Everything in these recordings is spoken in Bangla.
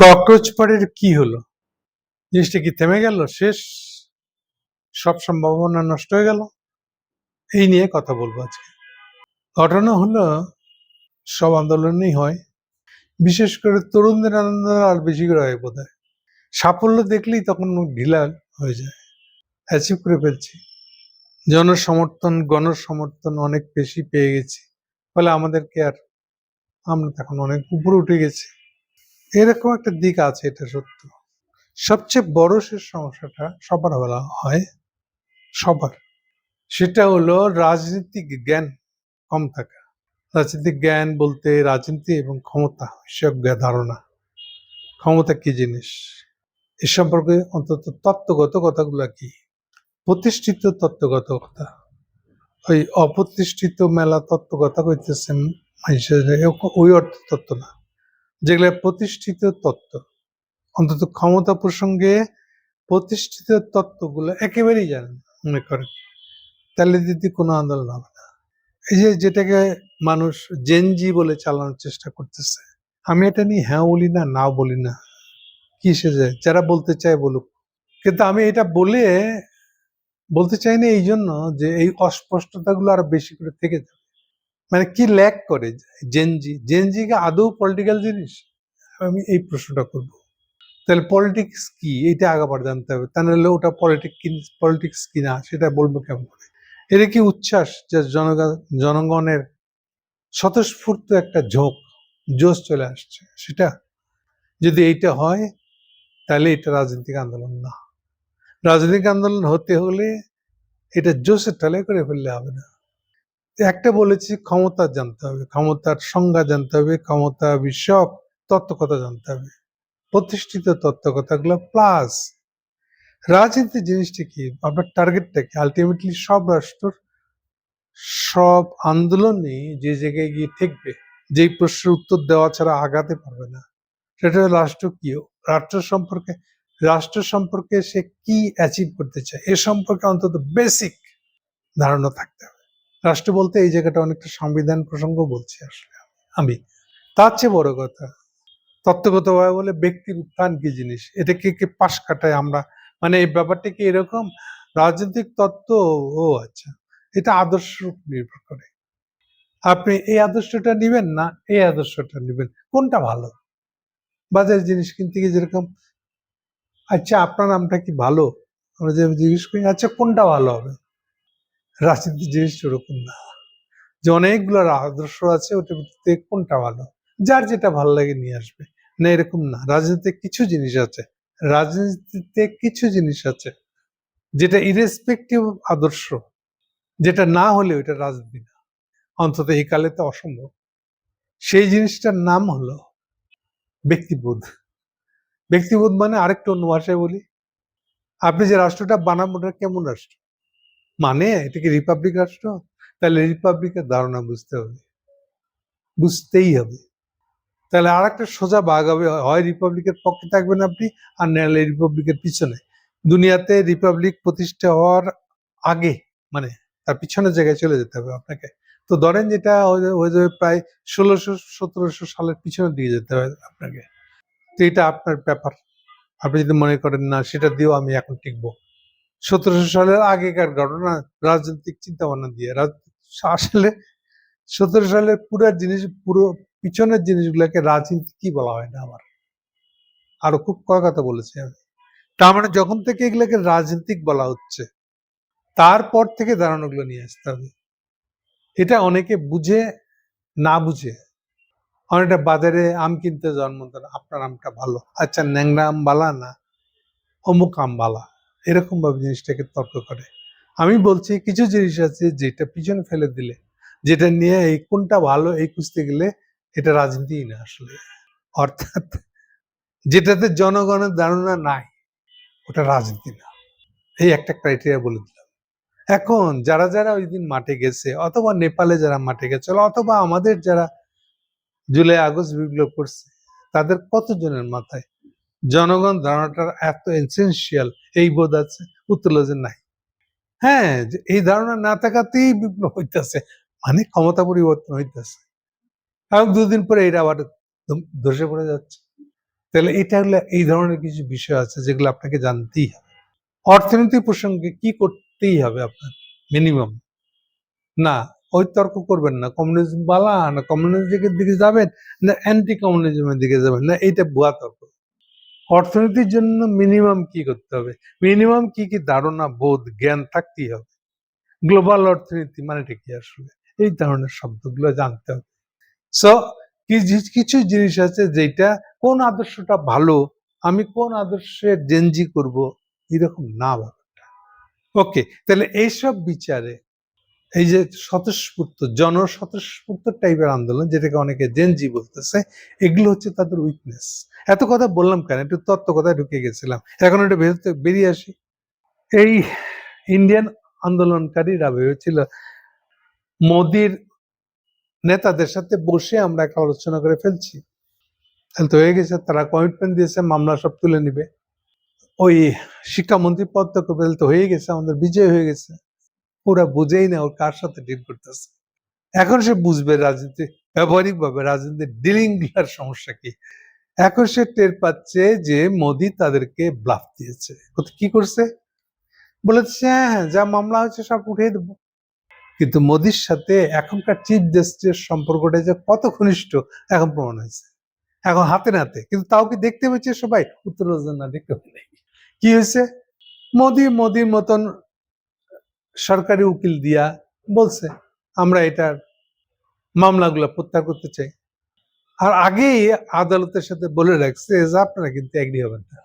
ককরোচ পার্টির কি হলো? জিনিসটা কি থেমে গেল? শেষ? সব সম্ভাবনা নষ্ট হয়ে গেল? এই নিয়ে কথা বলবো আজকে। ঘটনা হলো, সব আন্দোলনেই হয়, বিশেষ করে তরুণদের আন্দোলন আর বেশি করে হয় বোধহয়। সাফল্য দেখলেই তখন মুখ ঢিলা হয়ে যায়। অ্যাচিভ করে ফেলছি, জনসমর্থন গণসমর্থন অনেক বেশি পেয়ে গেছি, ফলে আমাদেরকে আর আমরা তখন অনেক উপরে উঠে গেছি। এরকম একটা দিক আছে, এটা সত্য। সবচেয়ে বড় সে সমস্যাটা সবার বলা হয়, সবার, সেটা হলো রাজনৈতিক জ্ঞান কম থাকা। রাজনৈতিক জ্ঞান বলতে রাজনীতি এবং ক্ষমতা এসব ধারণা, ক্ষমতা কি জিনিস এ সম্পর্কে অন্তত তত্ত্বগত কথাগুলা কি, প্রতিষ্ঠিত তত্ত্বগত কথা। ওই অপ্রতিষ্ঠিত মেলা তত্ত্ব কথা কইতেছেন মানুষের, ওই অর্থ তত্ত্ব না, যেগুলো প্রতিষ্ঠিত তত্ত্ব। অন্তত ক্ষমতা প্রসঙ্গে প্রতিষ্ঠিত তত্ত্বগুলো একেবারেই জানেন মনে করেন, তাহলে যদি কোনো আন্দোলন হবে না। এই যে যেটাকে মানুষ জেনজি বলে চালানোর চেষ্টা করতেছে, আমি এটা নিয়ে হ্যাঁ বলি না, না বলি না, কি সে যায়, যারা বলতে চায় বলুক। কিন্তু আমি এটা বলতে চাই না এই জন্য যে এই অস্পষ্টতাগুলো আরো বেশি করে থেকে যাবে। মানে কি ল্যাক করে জেনজিকে আদৌ পলিটিক্যাল জিনিস? আমি এই প্রশ্নটা করব। তাহলে পলিটিক্স কি এটা আগাবার জানতে হবে, তা নাহলে ওটা পলিটিক্স কিনা সেটা বলবো কেমন করে? এটা কি উচ্ছ্বাস যে জনগণের স্বতঃস্ফূর্ত একটা জোশ চলে আসছে, সেটা যদি এইটা হয় তাহলে এটা রাজনৈতিক আন্দোলন না। রাজনৈতিক আন্দোলন হতে হলে এটা জোশের ঠেলে করে ফেললে হবে না। একটা বলেছি, ক্ষমতা জানতে হবে, ক্ষমতার সংজ্ঞা জানতে হবে, ক্ষমতা বিষয়ক তত্ত্বকথা জানতে হবে, প্রতিষ্ঠিত তত্ত্বকথাগুলো প্লাস রাজনীতি জিনিসটা কি, আপনার টার্গেটটা কি। আলটিমেটলি সব রাষ্ট্র, সব আন্দোলনই যে জায়গায় গিয়ে ঠেকবে, যেই প্রশ্নের উত্তর দেওয়া ছাড়া আগাতে পারবে না, সেটা রাষ্ট্র কি, রাষ্ট্র সম্পর্কে সে কি অ্যাচিভ করতে চায় এ সম্পর্কে অন্তত বেসিক ধারণা থাকতে হবে। রাষ্ট্র বলতে এই জায়গাটা অনেকটা সংবিধান প্রসঙ্গ বলছি আসলে আমি। তার চেয়ে বড় কথা, তত্ত্বগতভাবে বলে ব্যক্তির উত্থান কি জিনিস, এটাকে কে পাশ কাটায় আমরা, মানে এই ব্যাপারটা কি এরকম রাজনৈতিক তত্ত্ব। ও আচ্ছা, এটা আদর্শ নির্ভর করে, আপনি এই আদর্শটা নিবেন না এই আদর্শটা নিবেন, কোনটা ভালো। বাজারে জিনিস কিনতে গিয়ে যেরকম, আচ্ছা আপনার নামটা কি ভালো, আমরা যে জিজ্ঞেস করি আচ্ছা কোনটা ভালো হবে, রাজনীতি জিনিস ওরকম না যে অনেকগুলো আদর্শ আছে, ওটার ভিত্তিতে কোনটা ভালো, যার যেটা ভালো লাগে নিয়ে আসবে না, এরকম না। রাজনীতিতে কিছু জিনিস আছে, রাজনীতিতে কিছু জিনিস আছে যেটা ইরেসপেক্টিভ আদর্শ, যেটা না হলে ওইটা রাজনীতি না, অন্তত এই কালে তো অসম্ভব। সেই জিনিসটার নাম হলো ব্যক্তিবোধ। ব্যক্তিবোধ মানে আরেকটু অন্য ভাষায় বলি, আপনি যে রাষ্ট্রটা বানাবেন ওটা কেমন রাষ্ট্র, মানে এটা কি রিপাবলিক রাষ্ট্র, তাহলে রিপাবলিকের ধারণা বুঝতেই হবে। তাহলে আর একটা সোজা ভাগ হবে, হয় রিপাবলিকের পক্ষে থাকবেন আপনি, আর নাহলে রিপাবলিকের পিছনে। দুনিয়াতে রিপাবলিক প্রতিষ্ঠা হওয়ার আগে, মানে তার পিছনের জায়গায় চলে যেতে হবে আপনাকে। তো ধরেন যেটা হয়ে যাবে প্রায় 1600-1700 সালের পিছনের দিকে যেতে হবে আপনাকে। তো এটা আপনার ব্যাপার, আপনি যদি মনে করেন না সেটা দিয়েও আমি এখন টিকবো। 1700 সালের আগেকার ঘটনা রাজনৈতিক চিন্তা ভাবনা দিয়ে, আসলে 17 সালের পুরো পিছনের জিনিসগুলোকে রাজনীতি কি বলা হয় না, আমার আরো খুব কথা বলেছি আমি। তার মানে যখন থেকে এগুলোকে রাজনৈতিক বলা হচ্ছে, তারপর থেকে ধারণাগুলো নিয়ে আসতে হবে। এটা অনেকে বুঝে না বুঝে, অনেকটা বাজারে আম কিনতে জন্ম দেন, আপনার আমটা ভালো, আচ্ছা ন্যাংরা আম বালা না অমুক আম বালা, এরকম ভাবে জিনিসটাকে তর্ক করে। আমি বলছি কিছু জিনিস আছে যেটা পিছনে ফেলে দিলে, যেটা নিয়ে এই কোনটা ভালো এই খুঁজতে গেলে, এটা রাজনীতি না আসলে। অর্থাৎ যেটাতে জনগণের ধারণা নাই ওটা রাজনীতি না, এই একটা ক্রাইটেরিয়া বলে দিলাম। এখন যারা যারা ওই দিন মাঠে গেছে, অথবা নেপালে যারা মাঠে গেছে, অথবা আমাদের যারা জুলাই আগস্ট বিপ্লব করছে, তাদের কতজনের মাথায় জনগণ ধারণাটার এত এসেনশিয়াল এই বোধ আছে? উত্তর যে নাই। হ্যাঁ, এই ধারণা না থাকাতেই বিপ্লব হইতেছে, মানে ক্ষমতা পরিবর্তন হইতেছে, এবং দুদিন পরে এটা আবার ধসে পড়ে যাচ্ছে। তাহলে এটা হলো এই ধরনের কিছু বিষয় আছে যেগুলো আপনাকে জানতেই হবে। অর্থনীতি প্রসঙ্গে কি করতেই হবে আপনার মিনিমাম, না ওই তর্ক করবেন না কমিউনিজম বালা না কমিউনিজমের দিকে যাবেন না অ্যান্টি কমিউনিজমের দিকে যাবেন, না এইটা ভুয়া তর্ক। অর্থনীতির জন্য মিনিমাম কি করতে হবে, মিনিমাম কি কি ধারণা বোধ জ্ঞান থাকতেই হবে। গ্লোবাল অর্থনীতি মানেটা কি আসলে, এই ধরনের শব্দগুলো জানতে হবে। সো কিছু জিনিস আছে যেটা কোন আদর্শটা ভালো, আমি কোন আদর্শে জেনজি করব, এরকম না ব্যাপারটা। ওকে, তাহলে এইসব বিচারে এই যে স্বতঃস্ফূর্ত জনস্বতঃস্ফূর্ত টাইপের আন্দোলন, যেটাকে অনেকে জেনজি বলতেছে, এগুলো হচ্ছে তাদের উইকনেস। এত কথা বললাম কেন, একটু তত্ত্ব কথায় ঢুকে গেছিলাম, এখন একটু বেরিয়ে আসি। এই ইন্ডিয়ান আন্দোলনকারীরা ভেবেছিল মোদির নেতাদের সাথে বসে আমরা একটা আলোচনা করে ফেলছি, তাহলে তো হয়ে গেছে, তারা কমিটমেন্ট দিয়েছে মামলা সব তুলে নিবে, ওই শিক্ষামন্ত্রী পদ তো হয়ে গেছে, আমাদের বিজয় হয়ে গেছে। ওরা বুঝেই না ওর কার সাথে ডিল করতেছে। এখন সে বুঝবে রাজনীতি ব্যবহারিক ভাবে রাজনীতির ডিলিং গুলার সমস্যা কি। এখন সে টের পাচ্ছে যে মোদি তাদেরকে ব্লাফ দিয়েছে। কি করছে, বলেছে হ্যাঁ যা মামলা হয়েছে সব উঠিয়ে দেবো। কিন্তু মোদির সাথে এখনকার চিফ জাস্টিসের সম্পর্কটা যে কত ঘনিষ্ঠ এখন প্রমাণ হয়েছে, এখন হাতে নাতে। কিন্তু তাও কি দেখতে পেয়েছে সবাই? উত্তর না, দেখতে পাই। কি হয়েছে, মোদির মতন সরকারি উকিল দিয়া বলছে আমরা এটার মামলাগুলো প্রত্যাহার করতে চাই, আর আগেই আদালতের সাথে বলে রাখছে যে আপনারা কিন্তু এগ্রি হবেন না।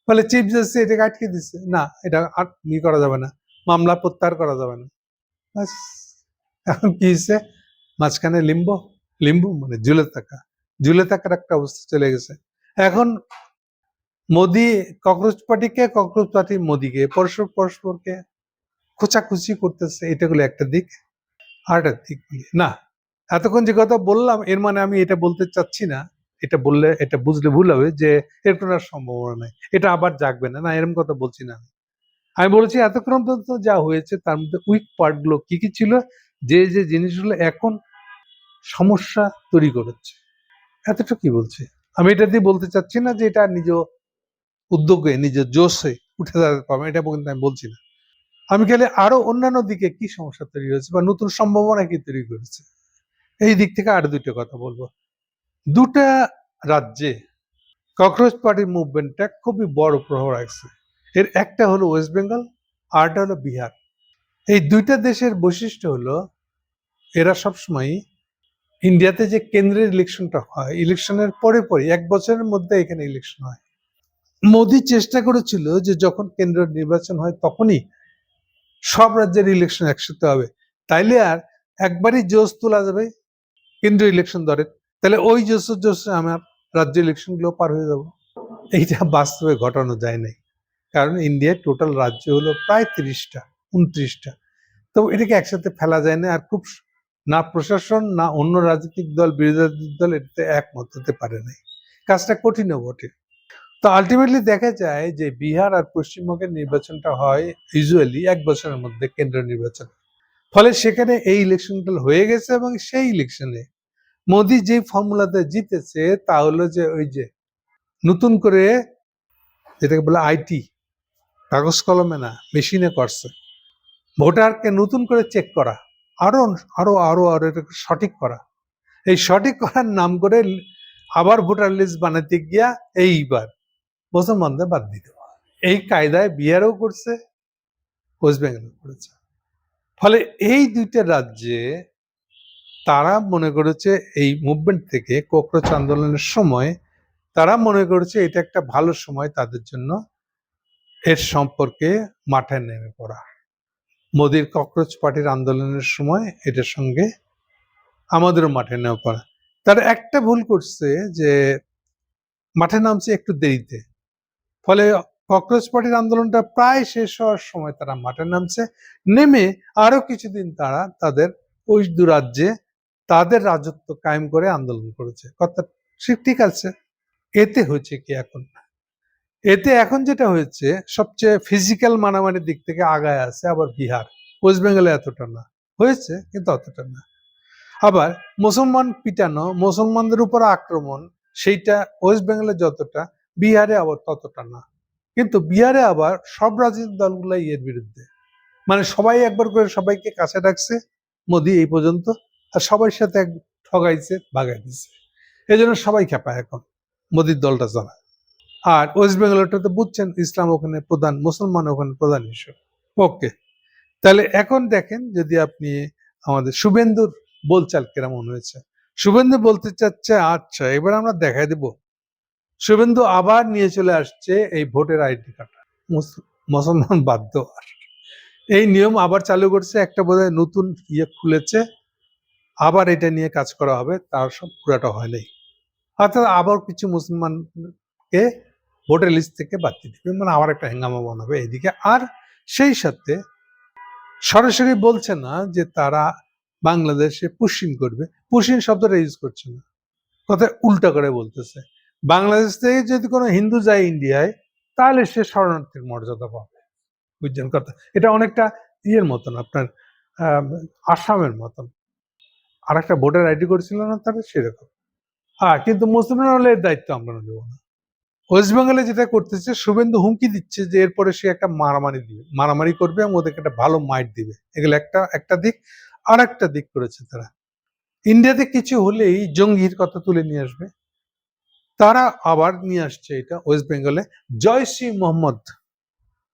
ফলে চিফ জাস্টিস এটাকে আটকে দিচ্ছে, না এটা করা যাবে না, মামলা প্রত্যাহার করা যাবে না। এখন কি হয়েছে, মাঝখানে লিম্বু মানে ঝুলে থাকার একটা অবস্থা চলে গেছে। এখন মোদি ককরোচ পার্টি মোদিকে পরস্পরকে খোঁচাখুচি করতেছে, এটা গুলো একটা দিক। আর একটা দিক না, এতক্ষণ যে কথা বললাম এর মানে আমি এটা বলতে চাচ্ছি না, এটা বললে এটা বুঝলে ভুল হবে যে এর কোনো সম্ভাবনা নাই, এটা আবার জাগবে না, না এরকম কথা বলছি না। আমি বলছি এতক্ষণ পর্যন্ত যা হয়েছে তার মধ্যে উইক পার্ট গুলো কি কি ছিল, যে যে জিনিসগুলো এখন সমস্যা তৈরি করেছে, এতটুকুই বলছি। আমি এটা দিয়ে বলতে চাচ্ছি না যে এটা নিজ উদ্যোগে নিজের জোশে উঠে দাঁড়াতে পারবে, এটা কিন্তু আমি বলছি না। আমি গেলে আরো অন্যান্য দিকে কি সমস্যা তৈরি হয়েছে বা নতুন সম্ভাবনা কি তৈরি করেছে, এই দিক থেকে আরো দুটো কথা বলবো। দুটা রাজ্যে ককরোচ পার্টির মুভমেন্টটা খুবই বড় প্রভাব রাখছে। এর একটা হলো ওয়েস্ট বেঙ্গল, আরটা হলো বিহার। এই দুইটা দেশের বৈশিষ্ট্য হলো এরা সবসময় ইন্ডিয়াতে যে কেন্দ্রের ইলেকশনটা হয়, ইলেকশনের পরে এক বছরের মধ্যে এখানে ইলেকশন হয়। মোদি চেষ্টা করেছিল যে যখন কেন্দ্রের নির্বাচন হয় তখনই সব রাজ্যের ইলেকশন একসাথে হবে, তাইলে আর একবারই জোশ তোলা যাবে কেন্দ্রীয় ইলেকশন ধরে, তাহলে ওই জোশে আমার রাজ্য ইলেকশন গুলো পার হয়ে যাব। এইটা বাস্তবে ঘটানো যায় নাই, কারণ ইন্ডিয়ার টোটাল রাজ্য হলো প্রায় 30টা 29টা, তো এটাকে একসাথে ফেলা যায় না। আর খুব না প্রশাসন না অন্য রাজনৈতিক দল বিরোধী দল এটাতে একমত হতে পারে নাই, কাজটা কঠিনও বটে। তো আলটিমেটলি দেখা যায় যে বিহার আর পশ্চিমবঙ্গের নির্বাচনটা হয় ইউজুয়ালি এক বছরের মধ্যে কেন্দ্রীয় নির্বাচন, ফলে সেখানে এই ইলেকশনটা হয়ে গেছে এবং সেই ইলেকশনে মোদি যে ফর্মুলাতে জিতেছে তা হলো যে ওই যে নতুন করে যেটাকে বলে আইটি, কাগজ কলমে না মেশিনে করছে, ভোটারকে নতুন করে চেক করা, আরো আরো আরো আরো এটাকে সঠিক করা, এই সঠিক করার নাম করে আবার ভোটার লিস্ট বানাতে গিয়া এইবার মুসলমানদের বাদ দিতে হবে। এই কায়দায় বিহারও করছে, ওয়েস্ট বেঙ্গলও করেছে। ফলে এই দুইটা রাজ্যে তারা মনে করেছে এই মুভমেন্ট থেকে ককরোচ আন্দোলনের সময় তারা মনে করেছে এটা একটা ভালো সময় তাদের জন্য এর সম্পর্কে মাঠে নেমে পড়া। মোদির ককরোচ পার্টির আন্দোলনের সময় এটার সঙ্গে আমাদেরও মাঠে নেমে পড়া। তারা একটা ভুল করছে যে মাঠে নামছে একটু দেরিতে, ফলে ককরোচ পার্টির আন্দোলনটা প্রায় শেষ হওয়ার সময় তারা মাঠে নামছে, নেমে আরো কিছুদিন তারা তাদের ওই দু রাজ্যে তাদের রাজত্ব কায়েম করে আন্দোলন করেছে। কথা ঠিক আছে। এতে হয়েছে কি এখন, এতে এখন যেটা হয়েছে সবচেয়ে ফিজিক্যাল মানামানির দিক থেকে আগায় আছে আবার বিহার, ওয়েস্ট বেঙ্গলে এতটা না হয়েছে, কিন্তু অতটা না। আবার মুসলমান পিটানো, মুসলমানদের উপর আক্রমণ, সেইটা ওয়েস্ট বেঙ্গলে যতটা, বিহারে আবার ততটা না। কিন্তু বিহারে আবার সব রাজনৈতিক দলগুলাই এর বিরুদ্ধে, মানে সবাই একবার করে সবাইকে কাছে ডাকছে মোদি এই পর্যন্ত, আর সবার সাথে এক ঠগাইছে, ভাগাই দিচ্ছে। এই জন্য সবাই খেপা এখন মোদির দলটা যারা। আর ওয়েস্ট বেঙ্গলটা তো বুঝছেন, ইসলাম ওখানে প্রধান, মুসলমান ওখানে প্রধান ইস্যু। ওকে, তাহলে এখন দেখেন যদি আপনি আমাদের শুভেন্দুর বলচাল কেমন হয়েছে। শুভেন্দু বলতে চাচ্ছে, আচ্ছা এবার আমরা দেখাই দেব। শুভেন্দু আবার নিয়ে চলে আসছে এই ভোটের আইডি কার্ড, মুসলমান বাধ্য। আর এই নিয়ম আবার চালু করছে, একটা বোধহয় নতুন ইয়ে খুলেছে, আবার এটা নিয়ে কাজ করা হবে, তার সব পুরাটা হয় নাই। অর্থাৎ আবার কিছু মুসলমানকে ভোটার লিস্ট থেকে বাদ দিয়ে দিবে, মানে আবার একটা হেঙ্গামা বানাবে এইদিকে। আর সেই সাথে সরাসরি বলছে না যে তারা বাংলাদেশে পুশিং করবে, পুশিং শব্দটা ইউজ করছে না, কথায় উল্টা করে বলতেছে বাংলাদেশ থেকে যদি কোনো হিন্দু যায় ইন্ডিয়ায় তাহলে সে শরণার্থীর মর্যাদা পাবে। বুঝছেন কথা? এটা অনেকটা ইয়ের মতন, আপনার আসামের মতন আর একটা ভোটার আইডি করেছিল না তারা, সেরকম। হ্যাঁ, কিন্তু মুসলমান হলে এর দায়িত্ব আমরা নেব না। ওয়েস্ট বেঙ্গলে যেটা করতেছে, শুভেন্দু হুমকি দিচ্ছে যে এরপরে সে একটা মারামারি করবে এবং ওদেরকে একটা ভালো মাইট দিবে। এগুলো একটা দিক। আর একটা দিক করেছে তারা, ইন্ডিয়াতে কিছু হলেই জঙ্গির কথা তুলে নিয়ে আসবে। তারা আবার নিয়ে আসছে এটা ওয়েস্ট বেঙ্গলে, জয়সি মোহাম্মদ,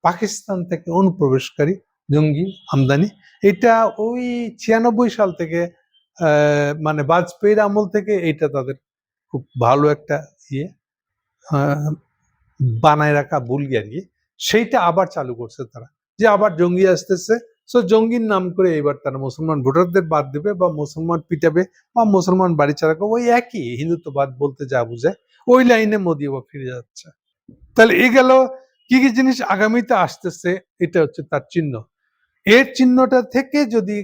পাকিস্তান থেকে অনুপ্রবেশকারী জঙ্গি আমদানি। এটা ওই 96 সাল থেকে, মানে বাজপেয়ীর আমল থেকে এটা তাদের খুব ভালো একটা ইয়ে বানায় রাখা বুলগিয়ারি, সেইটা আবার চালু করছে তারা, যে আবার জঙ্গি আসতেছে। সো জঙ্গির নাম করে এবার তারা মুসলমান ভোটারদের বাদ দেবে, বা মুসলমান পিটাবে, বা মুসলমান বাড়ি চালাবে, ওই একই হিন্দুত্ববাদ বলতে যা বুঝায় ওই লাইনে মোদি আবার ফিরে যাচ্ছে। তাহলে এ গেল কি কি জিনিস আগামীতে আসতেছে, এটা হচ্ছে তার চিহ্ন। এর চিহ্নটা থেকে যদি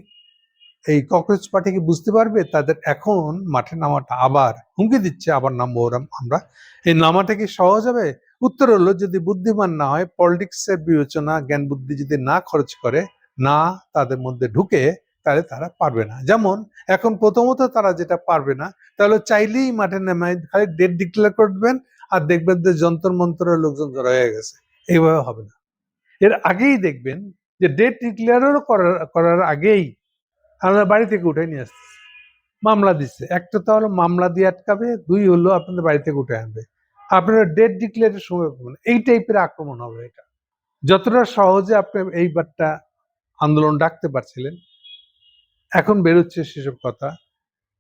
এই ককরোচ পার্টি কি বুঝতে পারবে তাদের এখন মাঠে নামাটা, আবার হুমকি দিচ্ছে আবার নামবো আমরা, এই নামাটা কি সহজ হবে? উত্তর হলো, যদি বুদ্ধিমান না হয়, পলিটিক্সের বিবেচনা জ্ঞান বুদ্ধি যদি না খরচ করে, না তাদের মধ্যে ঢুকে, তাহলে তারা পারবে না। যেমন এখন প্রথমত তারা যেটা পারবে না, তাহলে চাইলেই মাঠে নেমে খালি ডেট ডিক্লেয়ার করবেন আর দেখবেন যে যন্তর মন্ত্রের লোকজন জড়ো হয়ে গেছে। এইভাবে হবে না। এর আগেই দেখবেন যে ডেট ডিক্লেয়ারও করার আগেই আপনার বাড়ি থেকে উঠে নিয়ে আসছে, মামলা দিচ্ছে। একটা তো হলো মামলা দিয়ে আটকাবে, দুই হলো আপনাদের বাড়ি থেকে উঠে আনবে, আপনারা ডেট ডিক্লেয়ারের সময় পাবেন। এই টাইপের আক্রমণ হবে এটা। যতটা সহজে আপনি এইবারটা আন্দোলন ডাকতে পারছিলেন, এখন বেরোচ্ছে সেসব কথা।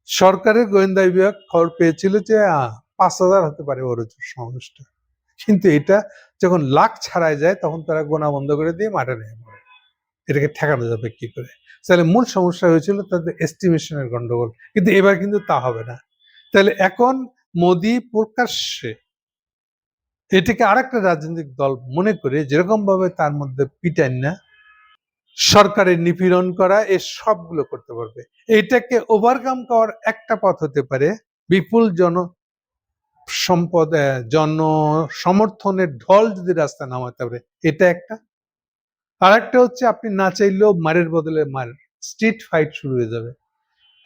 সরকারের গোয়েন্দা বিভাগ খবর পেয়েছিল যে 5,000 হতে পারে ওর সমাবেশটা, কিন্তু এটা যখন লাখ ছাড়ায় যায় তখন তারা গোনা বন্ধ করে দিয়ে মাঠে নেমে পড়ে। এটাকে ঠেকানো যাবে কি করে? তাহলে মূল সমস্যা হয়েছিল তাদের এস্টিমেশনের গন্ডগোল, কিন্তু এবার কিন্তু তা হবে না। তাহলে এখন মোদি প্রকাশ্যে এটাকে আরেকটা রাজনৈতিক দল মনে করে যেরকম ভাবে তার মধ্যে পিটাইন না সরকারের নিপীড়ন করা, এ সবগুলো করতে পারবে। এটাকে ওভারকাম করার একটা পথ হতে পারে বিপুল জন সমর্থনের ঢল যদি রাস্তায় নামাতে পারে, এটা একটা। আর একটা হচ্ছে, আপনি না চাইলেও মারের বদলে মার, স্ট্রিট ফাইট শুরু হয়ে যাবে,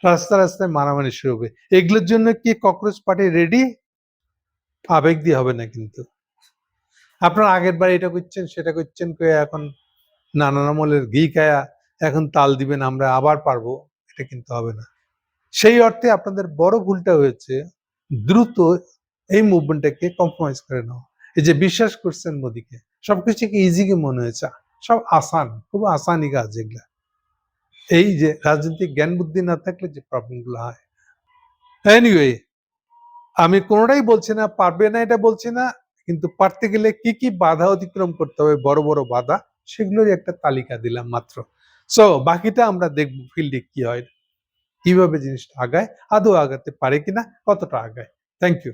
রাস্তায় মারামারি শুরু হবে। এগুলোর জন্য কি ককরোচ পার্টি রেডি? আবেগ দিয়ে হবে না কিন্তু। আপনারা আগের বার এটা করছেন সেটা করছেন কয়ে এখন নানান আমলের ঘি খায়া এখন তাল দিবেন আমরা আবার পারবো, এটা কিন্তু হবে না। সেই অর্থে আপনাদের বড় ভুলটা হয়েছে দ্রুত এই মুভমেন্টটাকে কম্প্রোমাইজ করে নাও। এই যে বিশ্বাস করছেন মোদিকে, সবকিছুকে ইজিকে মনে হয়েছে, সব আসান, খুব আসানি কাজ এগুলা। এই যে রাজনৈতিক জ্ঞান বুদ্ধি না থাকলে যে প্রবলেমগুলো হয়। এনিওয়ে, আমি কোনোটাই বলছি না পারবে না, এটা বলছি না, কিন্তু পারতে গেলে কি কি বাধা অতিক্রম করতে হবে, বড় বড় বাধা, সেগুলোরই একটা তালিকা দিলাম মাত্র। সো বাকিটা আমরা দেখবো ফিল্ডে কি হয়, কিভাবে জিনিসটা আগায়, আদৌ আগাতে পারে কিনা, কতটা আগায়। Thank you.